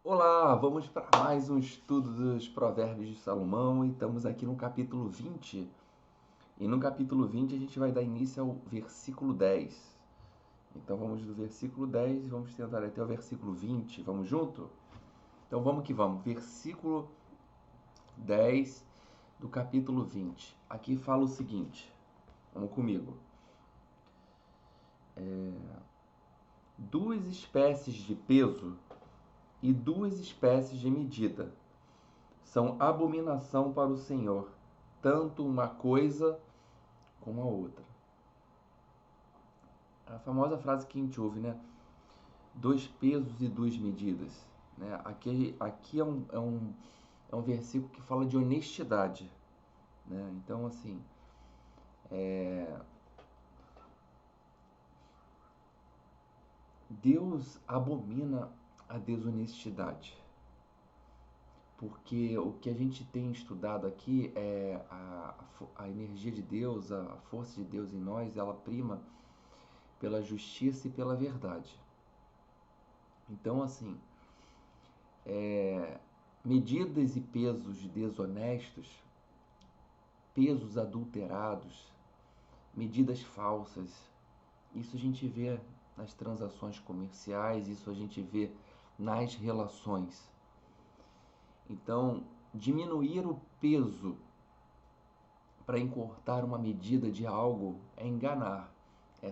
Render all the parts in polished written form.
Olá, vamos para mais um estudo dos Provérbios de Salomão e estamos aqui no capítulo 20. E no capítulo 20 a gente vai dar início ao versículo 10. Então vamos do versículo 10 e vamos tentar até o versículo 20. Vamos junto? Então vamos que vamos. Versículo 10 do capítulo 20. Aqui fala o seguinte. Vamos comigo. Duas espécies de peso e duas espécies de medida são abominação para o Senhor, tanto uma coisa como a outra. A famosa frase que a gente ouve, né? Dois pesos e duas medidas. Né? Aqui é um versículo que fala de honestidade. Né? Então, assim, Deus abomina a desonestidade. Porque o que a gente tem estudado aqui é a energia de Deus, a força de Deus em nós, ela prima pela justiça e pela verdade. Então, assim, medidas e pesos desonestos, pesos adulterados, medidas falsas, isso a gente vê nas transações comerciais, isso a gente vê nas relações. Então, diminuir o peso para encurtar uma medida de algo é enganar.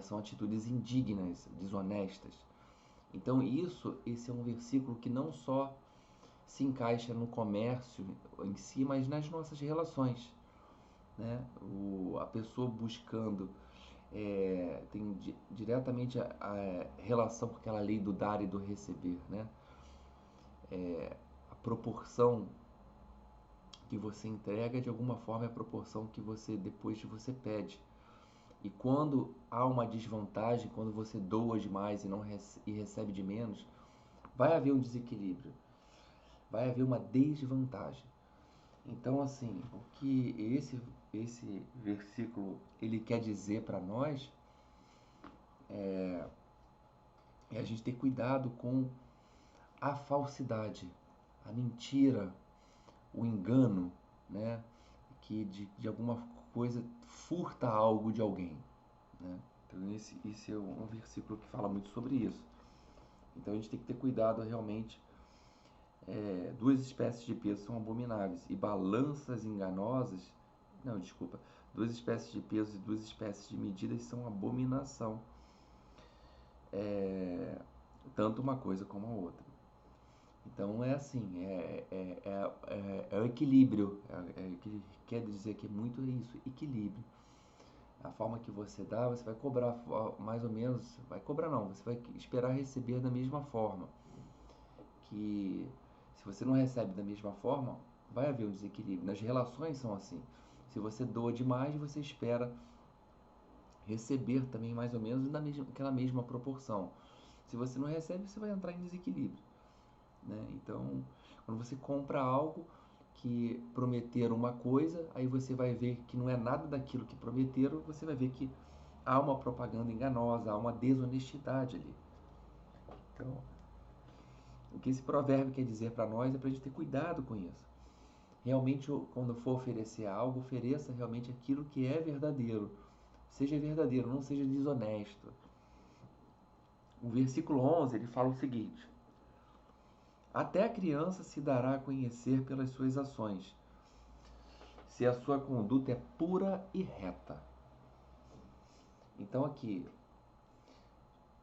São atitudes indignas, desonestas. Então, esse é um versículo que não só se encaixa no comércio em si, mas nas nossas relações. Né? A pessoa buscando tem diretamente a relação com aquela lei do dar e do receber. Né? A proporção que você entrega, de alguma forma, é a proporção que você pede. E quando há uma desvantagem, quando você doa demais e recebe de menos, vai haver um desequilíbrio, vai haver uma desvantagem. Então, assim, o que esse versículo ele quer dizer para nós é a gente ter cuidado com a falsidade, a mentira, o engano, né? Que de alguma coisa furta algo de alguém. Né? Então, esse é um versículo que fala muito sobre isso. Então, a gente tem que ter cuidado realmente. Duas espécies de peso são abomináveis e balanças enganosas. Não, desculpa. Duas espécies de peso e duas espécies de medidas são abominação. Tanto uma coisa como a outra. Então é assim, é o equilíbrio. O que quer dizer que é muito isso, equilíbrio. A forma que você dá, você vai cobrar mais ou menos, vai cobrar não, você vai esperar receber da mesma forma. Que se você não recebe da mesma forma, vai haver um desequilíbrio. Nas relações são assim. Se você doa demais, você espera receber também mais ou menos naquela mesma proporção. Se você não recebe, você vai entrar em desequilíbrio. Né? Então, quando você compra algo que prometeram uma coisa, aí você vai ver que não é nada daquilo que prometeram, você vai ver que há uma propaganda enganosa, há uma desonestidade ali. Então, o que esse provérbio quer dizer para nós é para a gente ter cuidado com isso. Realmente, quando for oferecer algo, ofereça realmente aquilo que é verdadeiro. Seja verdadeiro, não seja desonesto. O versículo 11 ele fala o seguinte: até a criança se dará a conhecer pelas suas ações, se a sua conduta é pura e reta. Então, aqui,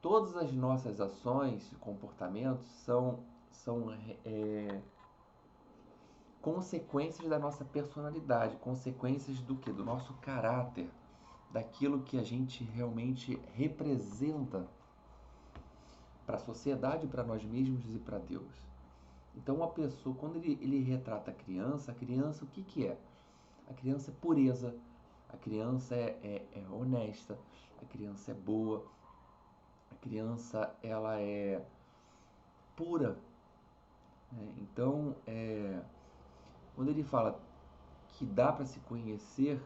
todas as nossas ações e comportamentos são consequências da nossa personalidade, consequências do que? Do nosso caráter, daquilo que a gente realmente representa para a sociedade, para nós mesmos e para Deus. Então, uma pessoa, quando ele retrata a criança o que, que é? A criança é pureza, a criança é honesta, a criança é boa, a criança ela é pura. Né? Então, quando ele fala que dá para se conhecer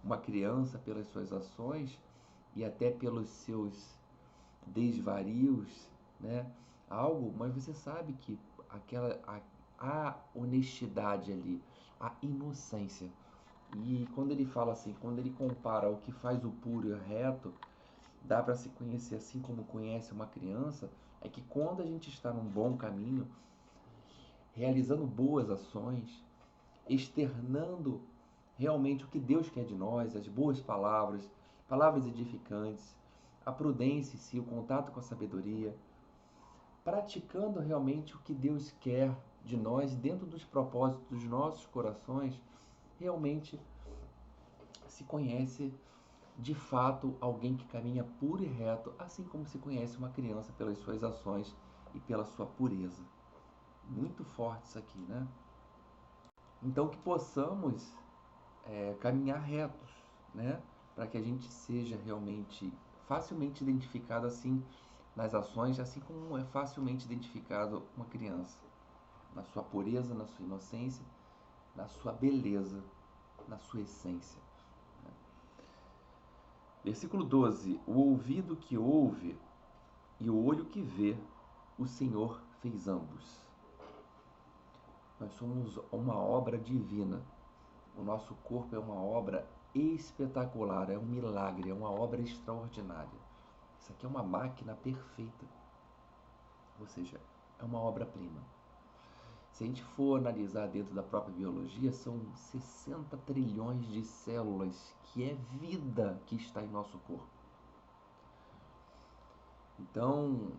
uma criança pelas suas ações e até pelos seus desvarios, né? algo, mas você sabe que a honestidade ali, a inocência. E quando ele fala assim, quando ele compara o que faz o puro e o reto, dá para se conhecer assim como conhece uma criança, é que quando a gente está num bom caminho, realizando boas ações, externando realmente o que Deus quer de nós, as boas palavras, palavras edificantes, a prudência em si, o contato com a sabedoria, praticando realmente o que Deus quer de nós dentro dos propósitos dos nossos corações, realmente se conhece de fato alguém que caminha puro e reto, assim como se conhece uma criança pelas suas ações e pela sua pureza. Muito forte isso aqui, né? Então que possamos caminhar retos, né? Para que a gente seja realmente facilmente identificado assim nas ações, assim como é facilmente identificado uma criança, na sua pureza, na sua inocência, na sua beleza, na sua essência. Versículo 12: o ouvido que ouve e o olho que vê, o Senhor fez ambos. Nós somos uma obra divina. O nosso corpo é uma obra espetacular, é um milagre, é uma obra extraordinária. Isso aqui é uma máquina perfeita, ou seja, é uma obra-prima. Se a gente for analisar dentro da própria biologia, são 60 trilhões de células, que é vida que está em nosso corpo. Então,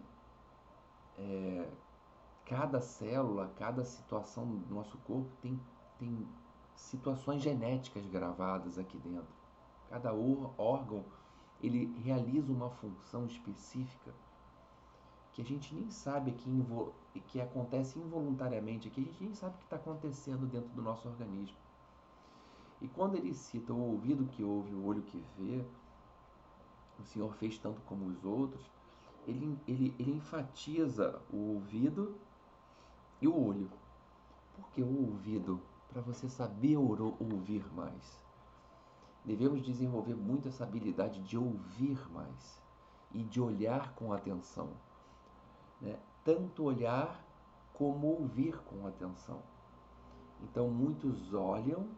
cada célula, cada situação do nosso corpo tem situações genéticas gravadas aqui dentro. Cada órgão, ele realiza uma função específica que a gente nem sabe que acontece involuntariamente, que a gente nem sabe o que está acontecendo dentro do nosso organismo. E quando ele cita o ouvido que ouve, o olho que vê, o Senhor fez tanto como os outros, ele enfatiza o ouvido e o olho. Por que o ouvido? Para você saber ouvir mais. Devemos desenvolver muito essa habilidade de ouvir mais e de olhar com atenção, né? Tanto olhar como ouvir com atenção. Então muitos olham,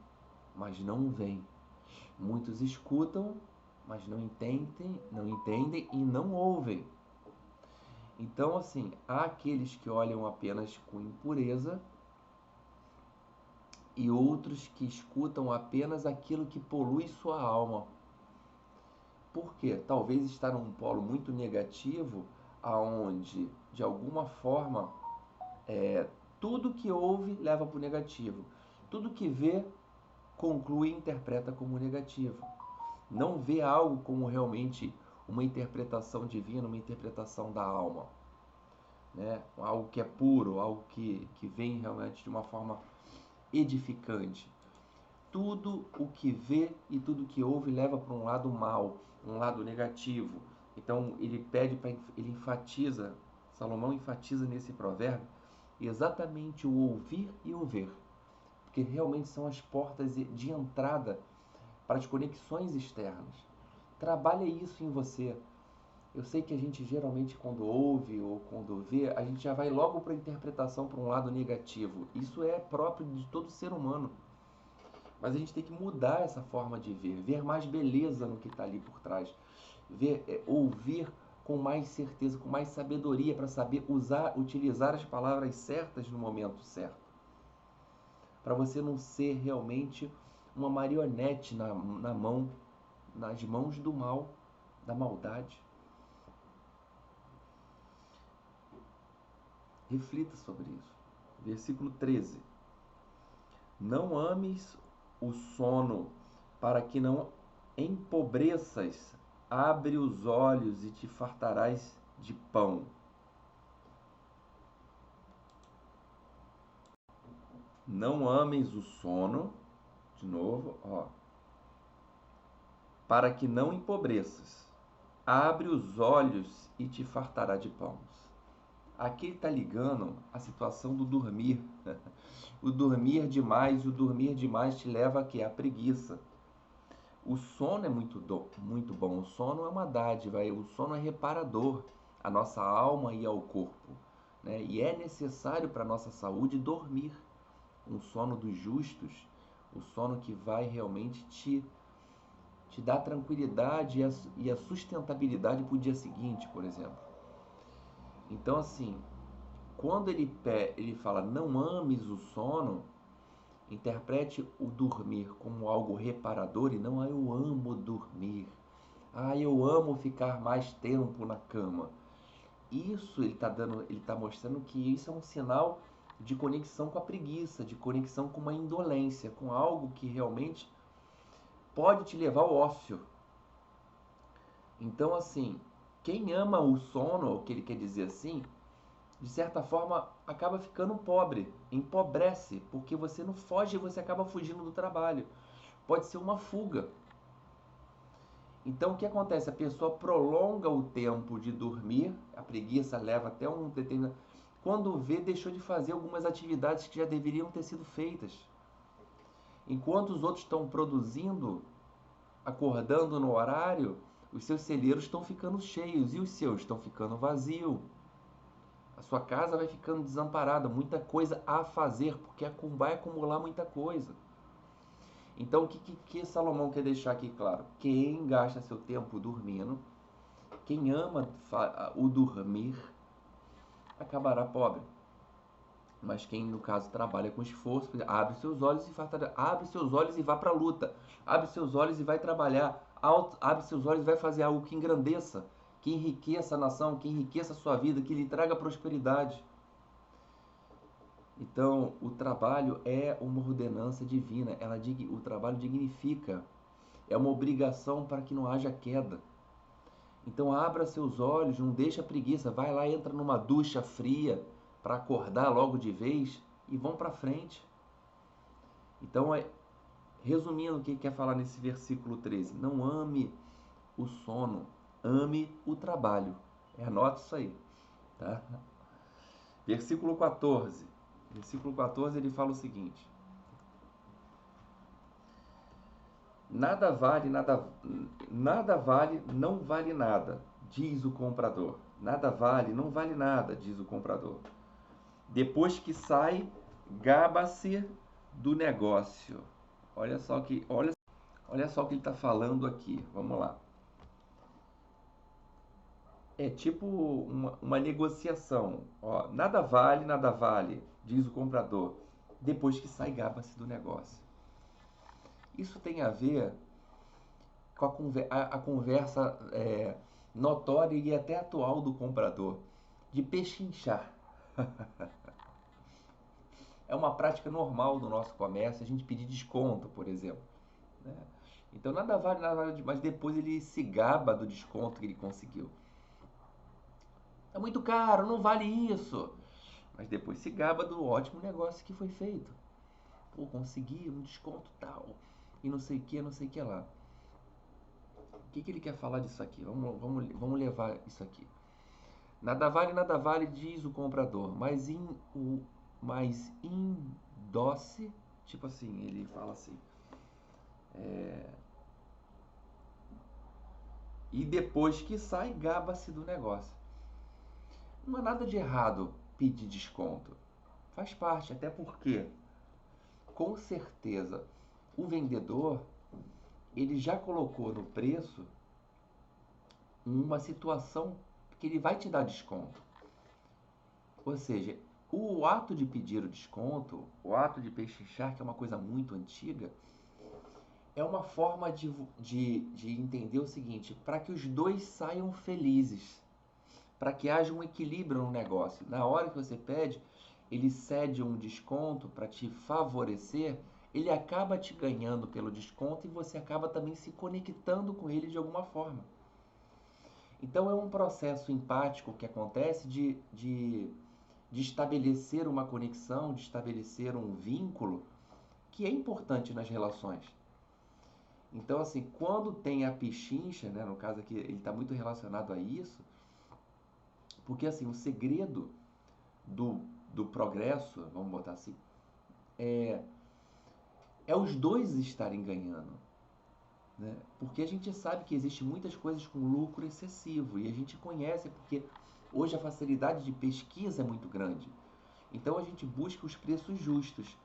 mas não veem. Muitos escutam, mas não entendem e não ouvem. Então, assim, há aqueles que olham apenas com impureza e outros que escutam apenas aquilo que polui sua alma. Por quê? Talvez está num polo muito negativo, aonde, de alguma forma, tudo que ouve leva para o negativo. Tudo que vê, conclui e interpreta como negativo. Não vê algo como realmente uma interpretação divina, uma interpretação da alma, né? Algo que é puro, algo que vem realmente de uma forma edificante. Tudo o que vê e tudo que ouve leva para um lado mal, um lado negativo. Então ele enfatiza, Salomão enfatiza nesse provérbio exatamente o ouvir e o ver, porque realmente são as portas de entrada para as conexões externas. Trabalha isso em você. Eu sei que a gente geralmente quando ouve ou quando vê, a gente já vai logo para a interpretação para um lado negativo. Isso é próprio de todo ser humano. Mas a gente tem que mudar essa forma de ver mais beleza no que está ali por trás, ouvir com mais certeza, com mais sabedoria para saber utilizar as palavras certas no momento certo, para você não ser realmente uma marionete nas mãos do mal, da maldade. Reflita sobre isso. Versículo 13. Não ames o sono, para que não empobreças. Abre os olhos e te fartarás de pão. Não ames o sono, de novo, ó, para que não empobreças. Abre os olhos e te fartará de pães. Aqui ele está ligando a situação do dormir. O dormir demais, e o dormir demais te leva a quê? A preguiça. O sono é muito bom. O sono é uma dádiva. O sono é reparador à nossa alma e ao corpo. né? E é necessário para a nossa saúde dormir. Um sono dos justos, o sono que vai realmente te dar tranquilidade e a sustentabilidade para o dia seguinte, por exemplo. Então, assim, quando ele fala não ames o sono, interprete o dormir como algo reparador e não eu amo dormir. Eu amo ficar mais tempo na cama. Isso ele tá mostrando que isso é um sinal de conexão com a preguiça, de conexão com uma indolência, com algo que realmente pode te levar ao ócio. Então, assim, quem ama o sono, o que ele quer dizer assim, de certa forma acaba ficando pobre, empobrece, porque você não foge, você acaba fugindo do trabalho. Pode ser uma fuga. Então, o que acontece? A pessoa prolonga o tempo de dormir, a preguiça leva até um determinado. Quando vê, deixou de fazer algumas atividades que já deveriam ter sido feitas. Enquanto os outros estão produzindo, acordando no horário, os seus celeiros estão ficando cheios e os seus estão ficando vazios. A sua casa vai ficando desamparada, muita coisa a fazer, porque vai acumular muita coisa. Então, o que Salomão quer deixar aqui claro? Quem gasta seu tempo dormindo, quem ama o dormir, acabará pobre. Mas quem, no caso, trabalha com esforço, abre seus olhos e vá para a luta. Abre seus olhos e vai trabalhar. Abre seus olhos e vai fazer algo que engrandeça, que enriqueça a nação, que enriqueça a sua vida, que lhe traga prosperidade. Então, o trabalho é uma ordenança divina. O trabalho dignifica. É uma obrigação para que não haja queda. Então, abra seus olhos, não deixa a preguiça. Vai lá, entra numa ducha fria para acordar logo de vez e vão para frente. Então, resumindo o que ele quer falar nesse versículo 13. Não ame o sono, ame o trabalho. Anota isso aí. Tá? Versículo 14. Versículo 14 ele fala o seguinte: nada vale, não vale nada, diz o comprador. Nada vale, não vale nada, diz o comprador. Depois que sai, gaba-se do negócio. Olha só o que ele está falando aqui. Vamos lá. É tipo uma negociação. Ó, nada vale, diz o comprador. Depois que sai, gaba-se do negócio. Isso tem a ver com a conversa notória e até atual do comprador, de pechinchar. É uma prática normal do nosso comércio, a gente pedir desconto, por exemplo. Né? Então nada vale, mas depois ele se gaba do desconto que ele conseguiu. É muito caro, não vale isso. Mas depois se gaba do ótimo negócio que foi feito. Pô, consegui um desconto tal, e não sei o que, não sei o que lá. O que ele quer falar disso aqui? Vamos levar isso aqui. Nada vale, diz o comprador, mas indoce, tipo assim, ele fala assim, e depois que sai, gaba-se do negócio. Não há nada de errado pedir desconto. Faz parte, até porque, com certeza, o vendedor, ele já colocou no preço uma situação que ele vai te dar desconto. Ou seja, o ato de pedir o desconto, o ato de pechinchar, que é uma coisa muito antiga, é uma forma de entender o seguinte: para que os dois saiam felizes, para que haja um equilíbrio no negócio. Na hora que você pede, ele cede um desconto para te favorecer, ele acaba te ganhando pelo desconto e você acaba também se conectando com ele de alguma forma. Então é um processo empático que acontece de estabelecer uma conexão, de estabelecer um vínculo que é importante nas relações. Então, assim, quando tem a pechincha, né, no caso aqui, ele está muito relacionado a isso, porque, assim, o segredo do progresso, vamos botar assim, é os dois estarem ganhando. Né? Porque a gente sabe que existe muitas coisas com lucro excessivo, e a gente conhece porque Hoje a facilidade de pesquisa é muito grande. Então a gente busca os preços justos.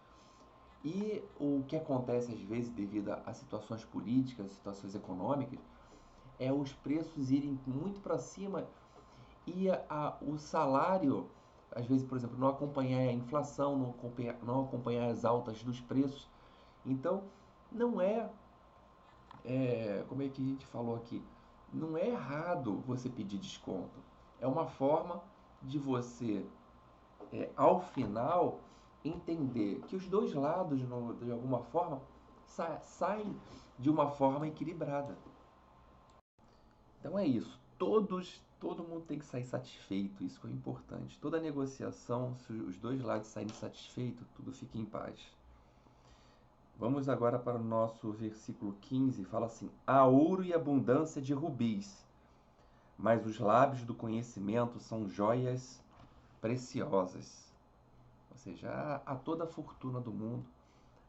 E o que acontece às vezes devido a situações políticas, situações econômicas, é os preços irem muito para cima e o salário, às vezes, por exemplo, não acompanhar a inflação, não acompanhar as altas dos preços. Então, não como é que a gente falou aqui, não é errado você pedir desconto. É uma forma de você, ao final, entender que os dois lados, de alguma forma, saem de uma forma equilibrada. Então é isso. Todo mundo tem que sair satisfeito, isso que é importante. Toda negociação, se os dois lados saírem satisfeitos, tudo fica em paz. Vamos agora para o nosso versículo 15, fala assim: há ouro e abundância de rubis, mas os lábios do conhecimento são joias preciosas. Ou seja, há toda a fortuna do mundo,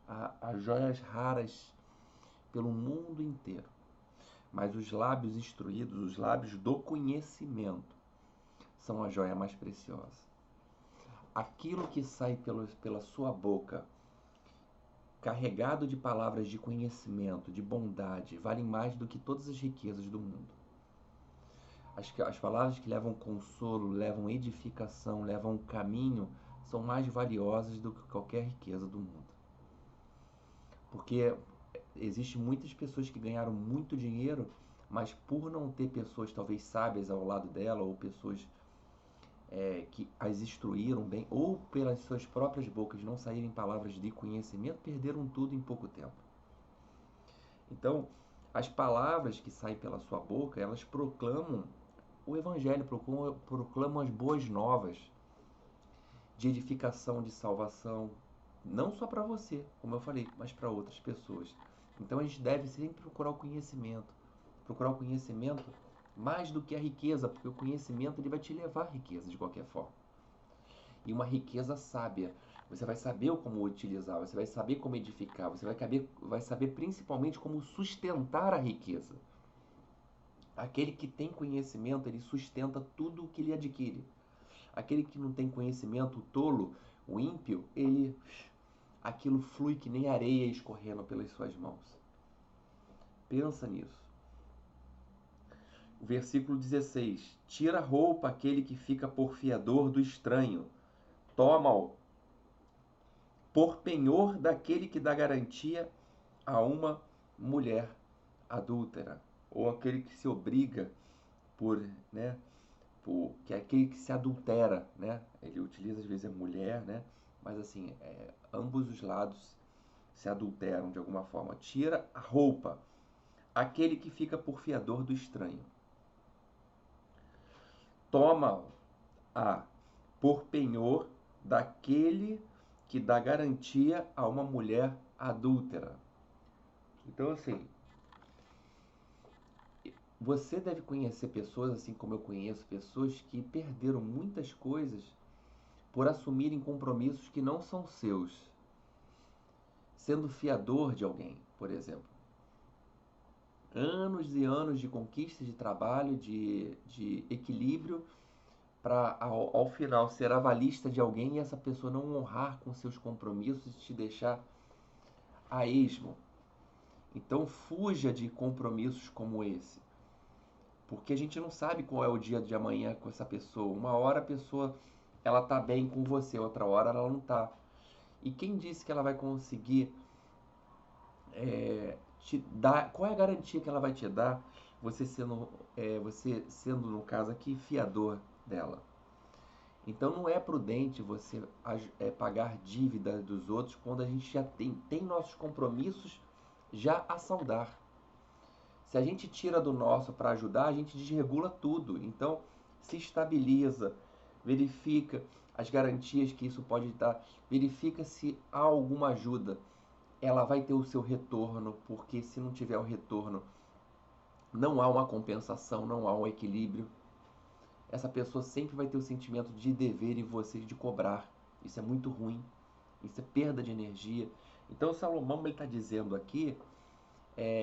há joias raras pelo mundo inteiro. Mas os lábios instruídos, os lábios do conhecimento, são a joia mais preciosa. Aquilo que sai pela sua boca, carregado de palavras de conhecimento, de bondade, vale mais do que todas as riquezas do mundo. As palavras que levam consolo, levam edificação, levam caminho, são mais valiosas do que qualquer riqueza do mundo. Porque existem muitas pessoas que ganharam muito dinheiro, mas por não ter pessoas talvez sábias ao lado dela, ou pessoas que as instruíram bem, ou pelas suas próprias bocas não saírem palavras de conhecimento, perderam tudo em pouco tempo. Então, as palavras que saem pela sua boca, elas proclamam o Evangelho, proclamam as boas novas de edificação, de salvação, não só para você, como eu falei, mas para outras pessoas. Então a gente deve sempre procurar o conhecimento mais do que a riqueza, porque o conhecimento ele vai te levar à riqueza de qualquer forma. E uma riqueza sábia. Você vai saber como utilizar, você vai saber como edificar, você vai saber principalmente como sustentar a riqueza. Aquele que tem conhecimento, ele sustenta tudo o que ele adquire. Aquele que não tem conhecimento, o tolo, o ímpio, aquilo flui que nem areia escorrendo pelas suas mãos. Pensa nisso. O versículo 16: tira a roupa aquele que fica por fiador do estranho, toma-o por penhor daquele que dá garantia a uma mulher adúltera, ou aquele que se obriga que é aquele que se adultera, né? Ele utiliza às vezes a mulher, né? Mas assim, ambos os lados se adulteram de alguma forma. Tira a roupa, aquele que fica por fiador do estranho. Toma-a por penhor daquele que dá garantia a uma mulher adúltera. Então, assim, você deve conhecer pessoas, assim como eu conheço, pessoas que perderam muitas coisas por assumirem compromissos que não são seus, sendo fiador de alguém, por exemplo. Anos e anos de conquista, de trabalho, de equilíbrio, para ao final ser avalista de alguém e essa pessoa não honrar com seus compromissos e te deixar a esmo. Então fuja de compromissos como esse, porque a gente não sabe qual é o dia de amanhã com essa pessoa. Uma hora a pessoa ela tá bem com você, outra hora ela não tá. E quem disse que ela vai conseguir te dar? Qual é a garantia que ela vai te dar? Você sendo no caso aqui fiador dela. Então não é prudente você pagar dívida dos outros quando a gente já tem nossos compromissos já a saldar. Se a gente tira do nosso para ajudar, a gente desregula tudo. Então se estabiliza, verifica as garantias que isso pode dar, verifica se há alguma ajuda. Ela vai ter o seu retorno, porque se não tiver o retorno, não há uma compensação, não há um equilíbrio. Essa pessoa sempre vai ter o sentimento de dever e você de cobrar. Isso é muito ruim. Isso é perda de energia. Então Salomão está dizendo aqui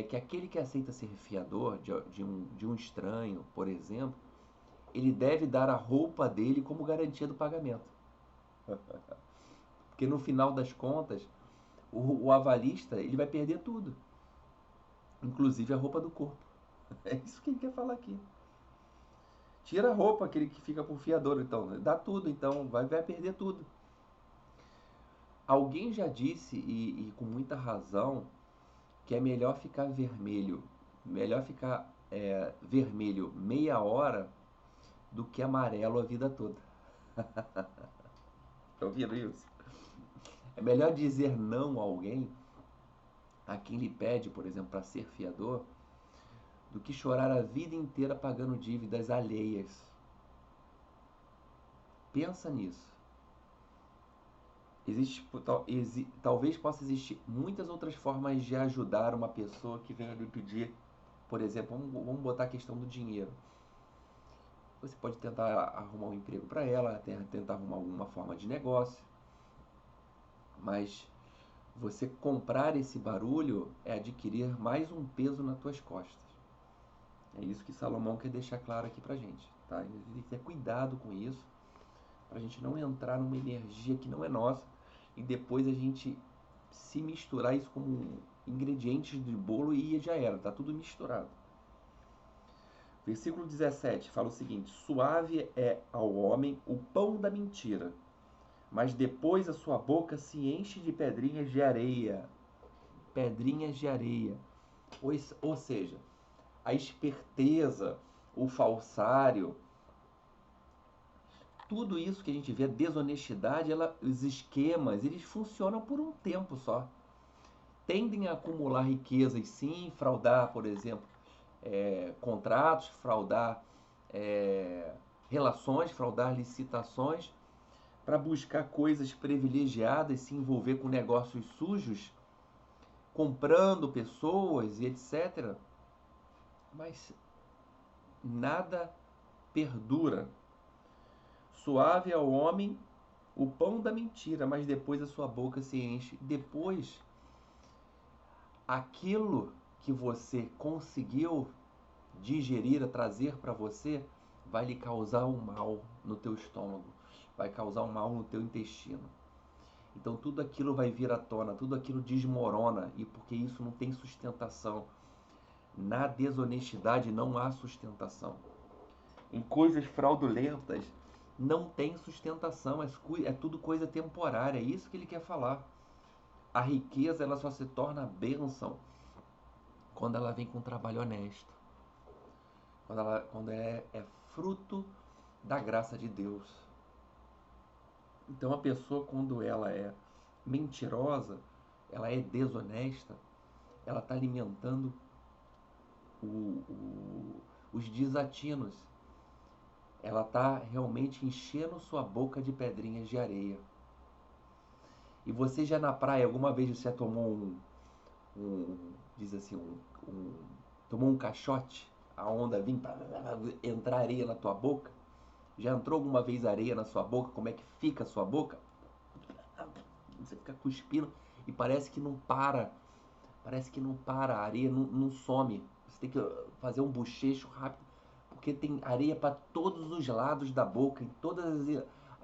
que aquele que aceita ser fiador de um estranho, por exemplo, ele deve dar a roupa dele como garantia do pagamento. Porque no final das contas, o avalista ele vai perder tudo, inclusive a roupa do corpo. É isso que ele quer falar aqui. Tira a roupa, aquele que fica por fiador, então, dá tudo, então vai perder tudo. Alguém já disse, e com muita razão, que é melhor ficar vermelho meia hora do que amarelo a vida toda. Tá ouvindo isso? É melhor dizer não a alguém, a quem lhe pede, por exemplo, para ser fiador, do que chorar a vida inteira pagando dívidas alheias. Pensa nisso. Talvez possa existir muitas outras formas de ajudar uma pessoa que venha lhe pedir, por exemplo, vamos botar a questão do dinheiro. Você pode tentar arrumar um emprego para ela, tentar arrumar alguma forma de negócio, mas você comprar esse barulho é adquirir mais um peso nas tuas costas. É isso que Salomão quer deixar claro aqui pra gente, tá? A gente tem que ter cuidado com isso, pra gente não entrar numa energia que não é nossa e depois a gente se misturar isso como ingredientes de bolo e já era, tá tudo misturado. Versículo 17 fala o seguinte: suave é ao homem o pão da mentira, mas depois a sua boca se enche de pedrinhas de areia. Pedrinhas de areia. Ou seja, a esperteza, o falsário, tudo isso que a gente vê, a desonestidade, os esquemas, eles funcionam por um tempo só. Tendem a acumular riquezas, sim, fraudar, por exemplo, contratos, fraudar relações, fraudar licitações, para buscar coisas privilegiadas, se envolver com negócios sujos, comprando pessoas e etc. Mas nada perdura. Suave ao homem o pão da mentira, mas depois a sua boca se enche. Depois, aquilo que você conseguiu digerir, trazer para você, vai lhe causar um mal no teu estômago, vai causar um mal no teu intestino. Então tudo aquilo vai vir à tona, tudo aquilo desmorona, e porque isso não tem sustentação. Na desonestidade não há sustentação. Em coisas fraudulentas não tem sustentação, é tudo coisa temporária, é isso que ele quer falar. A riqueza ela só se torna bênção quando ela vem com trabalho honesto, quando é fruto da graça de Deus. Então a pessoa, quando ela é mentirosa, ela é desonesta, ela está alimentando os desatinos. Ela está realmente enchendo sua boca de pedrinhas de areia. E você já na praia, alguma vez você já tomou diz assim, tomou um caixote, a onda vinha entrar areia na tua boca? Já entrou alguma vez areia na sua boca? Como é que fica a sua boca? Você fica cuspindo e parece que não para. Parece que não para, a areia não some. Você tem que fazer um bochecho rápido, porque tem areia para todos os lados da boca, em todas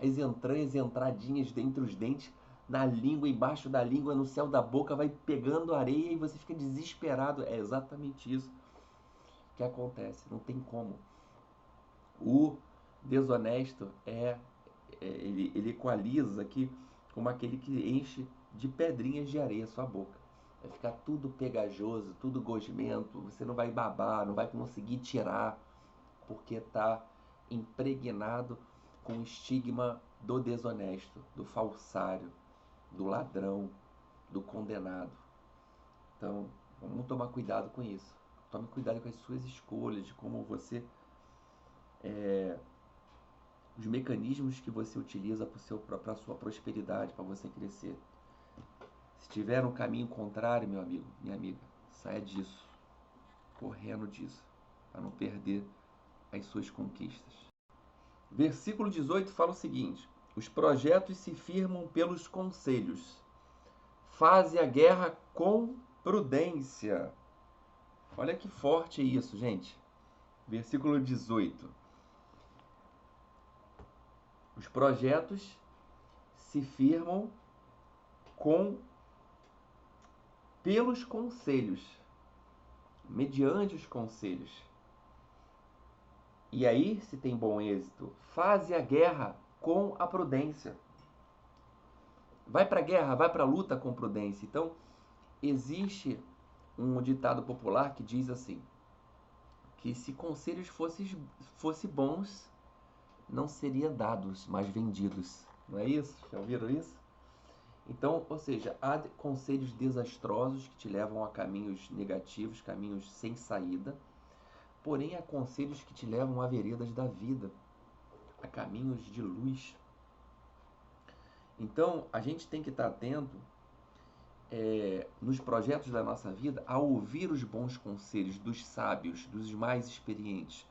as entranhas, entradinhas dentre os dentes, na língua, embaixo da língua, no céu da boca, vai pegando areia e você fica desesperado. É exatamente isso que acontece, não tem como. O desonesto ele equaliza aqui como aquele que enche de pedrinhas de areia a sua boca. Vai ficar tudo pegajoso, tudo gosmento, você não vai babar, não vai conseguir tirar, porque está impregnado com o estigma do desonesto, do falsário, do ladrão, do condenado. Então, vamos tomar cuidado com isso. Tome cuidado com as suas escolhas, de como você os mecanismos que você utiliza para a sua prosperidade, para você crescer. Se tiver um caminho contrário, meu amigo, minha amiga, saia disso, correndo disso, para não perder as suas conquistas. Versículo 18 fala o seguinte: os projetos se firmam pelos conselhos, faze a guerra com prudência. Olha que forte é isso, gente. Versículo 18. Os projetos se firmam pelos conselhos, mediante os conselhos. E aí, se tem bom êxito, faze a guerra com a prudência. Vai para a guerra, vai para a luta com prudência. Então, existe um ditado popular que diz assim, que se conselhos fossem bons, não seriam dados, mas vendidos. Não é isso? Já ouviram isso? Então, ou seja, há conselhos desastrosos que te levam a caminhos negativos, caminhos sem saída. Porém, há conselhos que te levam a veredas da vida, a caminhos de luz. Então, a gente tem que estar atento nos projetos da nossa vida a ouvir os bons conselhos dos sábios, dos mais experientes,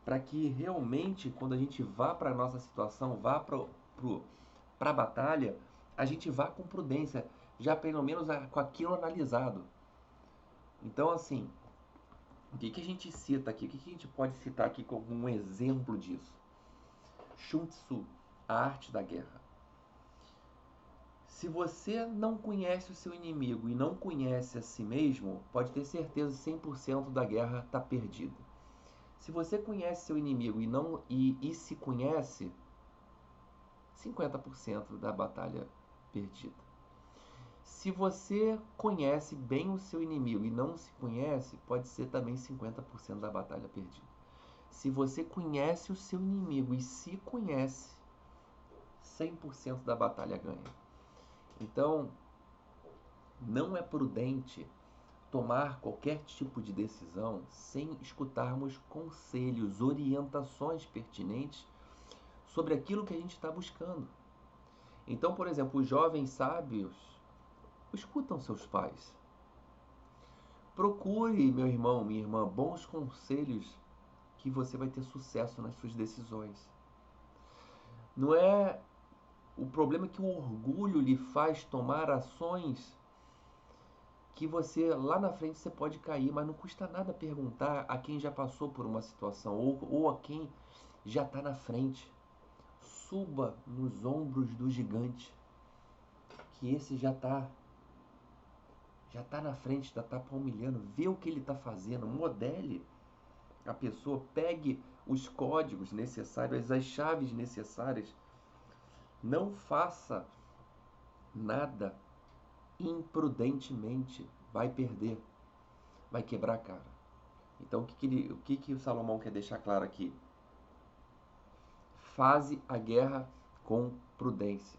para que realmente, quando a gente vá para a nossa situação, vá para a batalha, a gente vá com prudência, já pelo menos com aquilo analisado. Então, assim, o que a gente cita aqui? O que a gente pode citar aqui como um exemplo disso? Sun Tzu, a arte da guerra. Se você não conhece o seu inimigo e não conhece a si mesmo, pode ter certeza que 100% da guerra está perdida. Se você conhece seu inimigo e se conhece, 50% da batalha perdida. Se você conhece bem o seu inimigo e não se conhece, pode ser também 50% da batalha perdida. Se você conhece o seu inimigo e se conhece, 100% da batalha ganha. Então, não é prudente tomar qualquer tipo de decisão sem escutarmos conselhos, orientações pertinentes sobre aquilo que a gente está buscando. Então, por exemplo, os jovens sábios escutam seus pais. Procure, meu irmão, minha irmã, bons conselhos que você vai ter sucesso nas suas decisões. Não é o problema que o orgulho lhe faz tomar ações que você lá na frente você pode cair, mas não custa nada perguntar a quem já passou por uma situação ou a quem já está na frente. Suba nos ombros do gigante, que esse já está na frente, já está palmilhando, vê o que ele está fazendo, modele a pessoa, pegue os códigos necessários, as chaves necessárias. Não faça nada imprudentemente, vai perder, vai quebrar a cara. Então, o que o Salomão quer deixar claro aqui? Faze a guerra com prudência.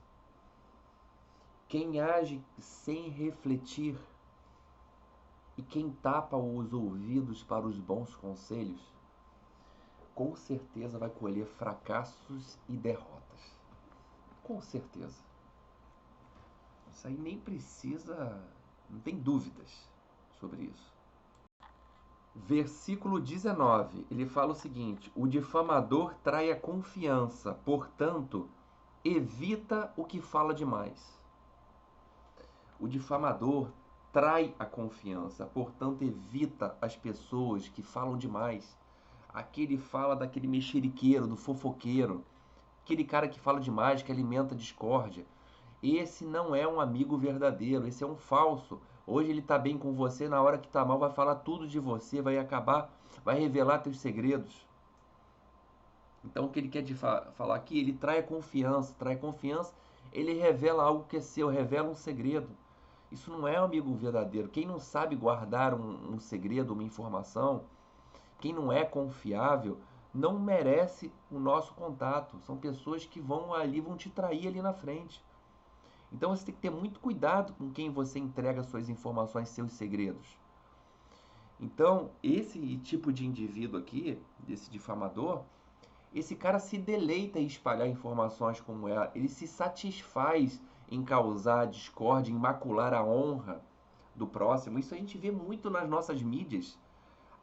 Quem age sem refletir e quem tapa os ouvidos para os bons conselhos, com certeza vai colher fracassos e derrotas. Com certeza. Isso aí nem precisa, não tem dúvidas sobre isso. Versículo 19, ele fala o seguinte: o difamador trai a confiança, portanto, evita o que fala demais. O difamador trai a confiança, portanto, evita as pessoas que falam demais. Aquele fala daquele mexeriqueiro, do fofoqueiro, aquele cara que fala demais, que alimenta discórdia. Esse não é um amigo verdadeiro, esse é um falso. Hoje ele está bem com você, na hora que está mal vai falar tudo de você, vai revelar teus segredos. Então o que ele quer falar aqui, ele trai confiança, ele revela algo que é seu, revela um segredo. Isso não é um amigo verdadeiro. Quem não sabe guardar um segredo, uma informação, quem não é confiável, não merece o nosso contato. São pessoas que vão te trair ali na frente. Então você tem que ter muito cuidado com quem você entrega suas informações, seus segredos. Então, esse tipo de indivíduo aqui, desse difamador, esse cara se deleita em espalhar informações como ela, ele se satisfaz em causar discórdia, em macular a honra do próximo. Isso a gente vê muito nas nossas mídias.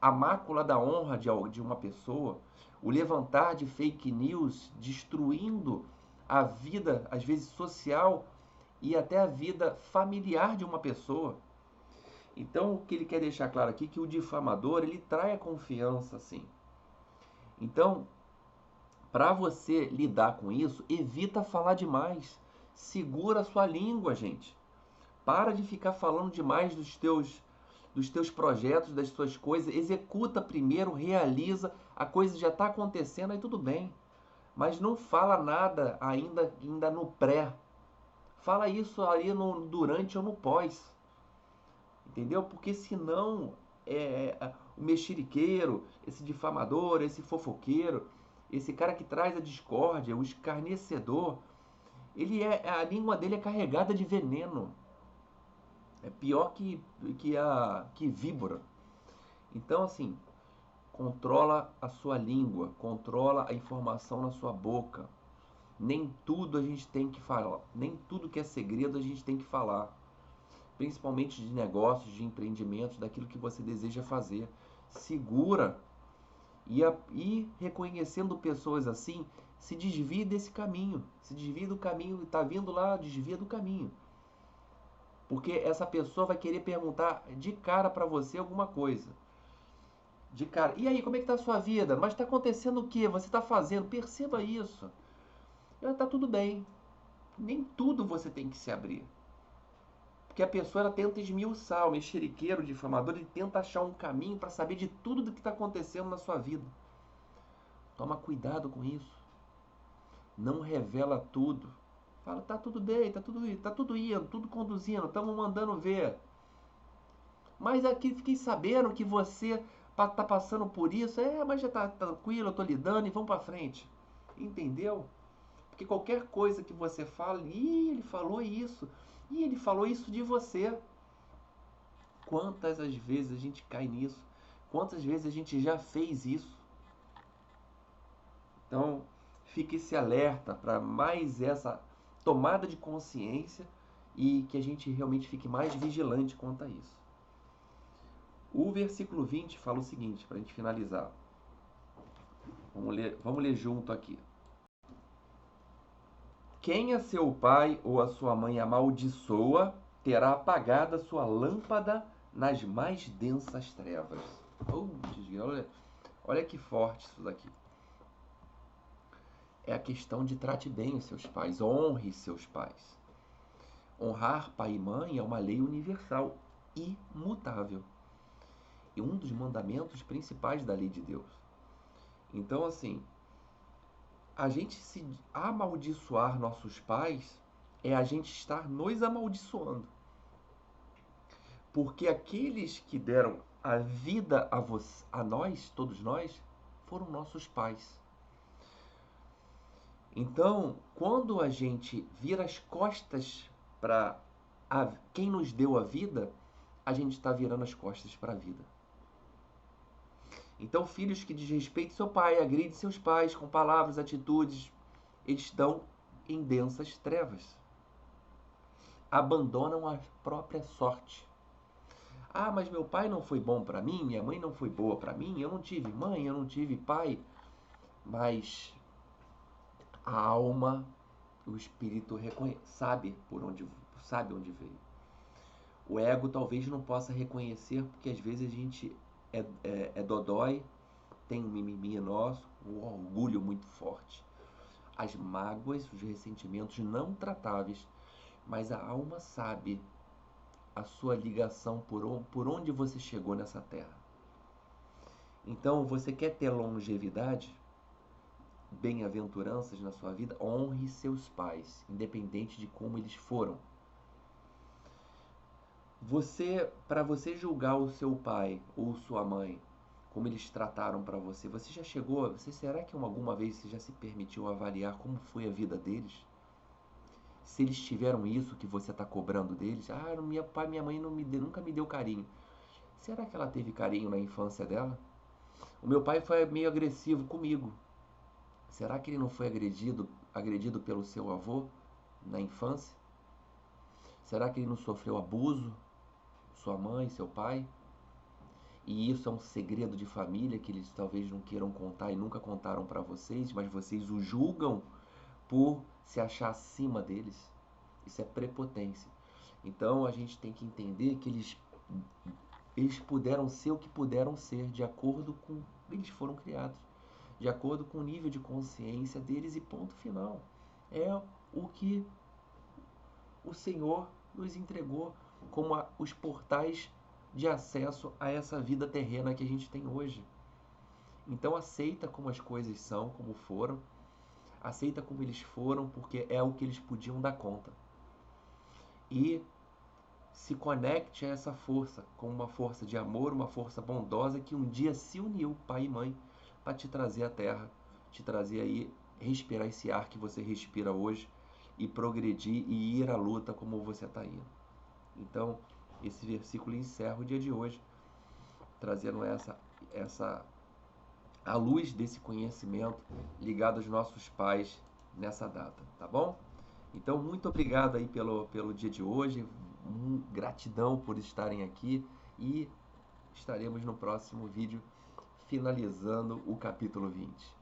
A mácula da honra de uma pessoa, o levantar de fake news, destruindo a vida, às vezes social, e até a vida familiar de uma pessoa. Então, o que ele quer deixar claro aqui é que o difamador, ele trai a confiança, sim. Então, Para você lidar com isso, evita falar demais. Segura a sua língua, gente. Para de ficar falando demais dos teus projetos, das suas coisas. Executa primeiro, realiza, a coisa já está acontecendo, aí tudo bem. Mas não fala nada ainda no pré. Fala isso ali no durante ou no pós. Entendeu? Porque senão o mexeriqueiro, esse difamador, esse fofoqueiro, esse cara que traz a discórdia, o escarnecedor, a língua dele é carregada de veneno. É pior que víbora. Então, assim, controla a sua língua, controla a informação na sua boca. Nem tudo a gente tem que falar, nem tudo que é segredo a gente tem que falar. Principalmente de negócios, de empreendimentos, daquilo que você deseja fazer. Segura e reconhecendo pessoas assim, se desvie desse caminho. Se desvie do caminho, está vindo lá, desvia do caminho. Porque essa pessoa vai querer perguntar de cara para você alguma coisa. De cara. E aí, como é que tá a sua vida? Mas está acontecendo o que? Você está fazendo? Perceba isso. Tá tudo bem. Nem tudo você tem que se abrir. Porque a pessoa ela tenta esmiuçar, o mexeriqueiro, o difamador, ele tenta achar um caminho para saber de tudo do que está acontecendo na sua vida. Toma cuidado com isso. Não revela tudo. Fala, tá tudo bem, tá tudo indo, tudo conduzindo, estamos mandando ver. Mas aqui fiquei sabendo que você tá passando por isso. Mas já tá tranquilo, eu tô lidando e vamos para frente. Entendeu? Porque qualquer coisa que você fala, ele falou isso. Ele falou isso de você. Quantas as vezes a gente cai nisso? Quantas vezes a gente já fez isso? Então, fique esse alerta para mais essa tomada de consciência e que a gente realmente fique mais vigilante quanto a isso. O versículo 20 fala o seguinte, para a gente finalizar. Vamos ler junto aqui. Quem a seu pai ou a sua mãe amaldiçoa, terá apagada sua lâmpada nas mais densas trevas. Olha que forte isso daqui. É a questão de trate bem os seus pais, honre seus pais. Honrar pai e mãe é uma lei universal, imutável. E um dos mandamentos principais da lei de Deus. Então, assim, a gente se amaldiçoar nossos pais é a gente estar nos amaldiçoando. Porque aqueles que deram a vida a nós, todos nós, foram nossos pais. Então, quando a gente vira as costas para quem nos deu a vida, a gente está virando as costas para a vida. Então, filhos que desrespeitam seu pai, agridem seus pais com palavras, atitudes, eles estão em densas trevas. Abandonam a própria sorte. Mas meu pai não foi bom para mim, minha mãe não foi boa para mim, eu não tive mãe, eu não tive pai. Mas a alma, o espírito sabe onde veio. O ego talvez não possa reconhecer, porque às vezes a gente é dodói, tem um mimimi nosso, um orgulho muito forte. As mágoas, os ressentimentos não tratáveis, mas a alma sabe a sua ligação por onde você chegou nessa terra. Então, você quer ter longevidade, bem-aventuranças na sua vida? Honre seus pais, independente de como eles foram. Para você julgar o seu pai ou sua mãe, como eles trataram para você, será que alguma vez você já se permitiu avaliar como foi a vida deles? Se eles tiveram isso que você está cobrando deles, meu pai e minha mãe nunca me deu carinho. Será que ela teve carinho na infância dela? O meu pai foi meio agressivo comigo. Será que ele não foi agredido pelo seu avô na infância? Será que ele não sofreu abuso? Sua mãe, seu pai? E isso é um segredo de família que eles talvez não queiram contar e nunca contaram para vocês, mas vocês o julgam por se achar acima deles. Isso é prepotência. Então a gente tem que entender que eles puderam ser o que puderam ser de acordo com eles foram criados. de acordo com o nível de consciência deles e ponto final. É o que o Senhor nos entregou como os portais de acesso a essa vida terrena que a gente tem hoje. Então aceita como as coisas são, como foram, aceita como eles foram, porque é o que eles podiam dar conta. E se conecte a essa força, com uma força de amor, uma força bondosa que um dia se uniu, pai e mãe, para te trazer à terra, te trazer aí, respirar esse ar que você respira hoje e progredir e ir à luta como você está indo. Então, esse versículo encerra o dia de hoje, trazendo a luz desse conhecimento ligado aos nossos pais nessa data, tá bom? Então, muito obrigado aí pelo dia de hoje, gratidão por estarem aqui e estaremos no próximo vídeo finalizando o capítulo 20.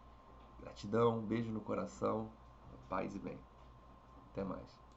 Gratidão, beijo no coração, paz e bem. Até mais.